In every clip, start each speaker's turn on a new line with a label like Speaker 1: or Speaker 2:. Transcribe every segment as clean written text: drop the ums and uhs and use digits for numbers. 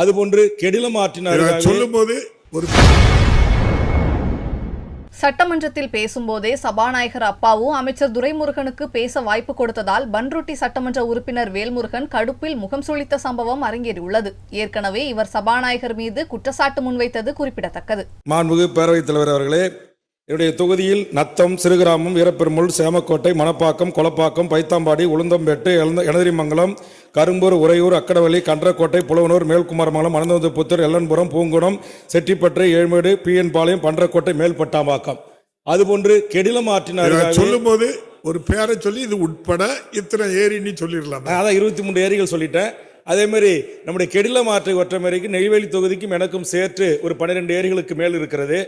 Speaker 1: அதுபோன்று கெடிலம் ஆற்றினார்கள்
Speaker 2: சொல்லும்போது ஒரு
Speaker 3: சட்டமன்றத்தில் பேசும்போதே சபாநாயகர் அப்பாவு அமைச்சர் துரைமுருகனுக்கு பேச வாய்ப்பு கொடுத்ததால் பன்ருட்டி சட்டமன்ற உறுப்பினர் வேல்முருகன் கடுப்பில் முகம் சுளித்த சம்பவம் அரங்கேறியுள்ளது. ஏற்கனவே இவர் சபாநாயகர் மீது குற்றச்சாட்டு முன்வைத்தது குறிப்பிடத்தக்கது.
Speaker 1: மாண்புமிகு பேரவைத் தலைவர் அவர்களே, என்னுடைய தொகுதியில் நத்தம், சிறுகிராமம், வீரப்பெருமுள், சேமக்கோட்டை, மணப்பாக்கம், கொளப்பாக்கம், பைத்தாம்பாடி, உளுந்தம்பேட்டு, எணதிரிமங்கலம், கரும்பூர், உறையூர், அக்கடவள்ளி, கன்றக்கோட்டை, புலவனூர், மேல்குமாரமங்கலம், அனந்தபுத்தூர், எல்லன்புரம், பூங்குணம், செட்டிப்பற்றை, ஏழ்மேடு, பிஎன் பாளையம், பன்றக்கோட்டை, மேல்பட்டாம்பாக்கம், அதுபோன்று கெடிலம் ஆற்றினார்கள்.
Speaker 2: சொல்லும் போது ஒரு பேரை சொல்லி இது உட்பட இத்தனை ஏரின்னு சொல்லிடலாம்.
Speaker 1: அதான் 23 ஏரிகள் சொல்லிட்டேன். அதே மாதிரி நம்முடைய கெடிலம் ஆற்றை ஒற்றமேரிக்கு நெய்வேலி தொகுதிக்கும் எனக்கும் சேர்த்து ஒரு 12 ஏரிகளுக்கு மேல் இருக்கிறது.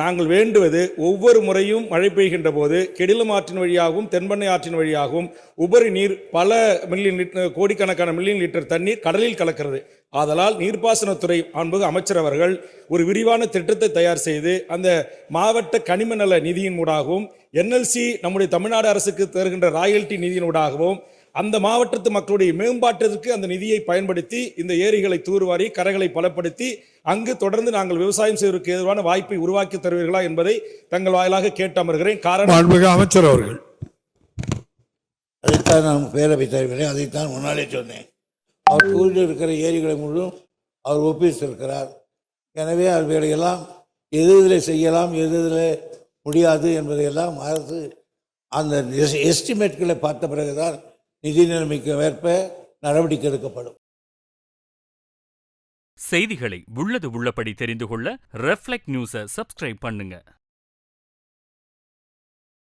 Speaker 1: நாங்கள் வேண்டுவது ஒவ்வொரு முறையும் மழை பெய்கின்ற போது கெடிலம் ஆற்றின் வழியாகவும் தென்பண்ணை ஆற்றின் வழியாகவும் உபரி நீர் பல மில்லியன் லிட்டர், கோடிக்கணக்கான மில்லியன் லிட்டர் தண்ணீர் கடலில் கலக்கிறது. ஆதலால் நீர்ப்பாசனத்துறை மாண்புமிகு அமைச்சர் அவர்கள் ஒரு விரிவான திட்டத்தை தயார் செய்து அந்த மாவட்ட கனிம நல நிதியின் ஊடாகவும் என்எல்சி நம்முடைய தமிழ்நாடு அரசுக்கு தருகின்ற ராயல்டி நிதியினூடாகவும் அந்த மாவட்டத்து மக்களுடைய மேம்பாட்டிற்கு அந்த நிதியை பயன்படுத்தி இந்த ஏரிகளை தூர்வாரி கரைகளை பலப்படுத்தி அங்கு தொடர்ந்து நாங்கள் விவசாயம் செய்வதற்கு எதிரான வாய்ப்பை உருவாக்கி தருவீர்களா என்பதை தங்கள் வாயிலாக கேட்டு அமர்கிறேன். காரணம்
Speaker 2: அமைச்சர் அவர்கள்
Speaker 4: அதைத்தான் நான் பேரவைத் தலைவரே அதைத்தான் முன்னாலே சொன்னேன். அவர் கூறில் இருக்கிற ஏரிகளை முழுவதும் அவர் ஒப்பித்திருக்கிறார். எனவே அவைகளையெல்லாம் எது இதில் செய்யலாம், எது இதில் முடியாது என்பதையெல்லாம் அரசு அந்த எஸ்டிமேட்களை பார்த்த பிறகுதான் நிதி நிலைமைக்கு ஏற்ப நடவடிக்கை எடுக்கப்படும்.
Speaker 5: செய்திகளை உள்ளது உள்ளபடி தெரிந்து கொள்ள ரெஃப்ளெக்ட் நியூஸை சப்ஸ்கிரைப் பண்ணுங்க.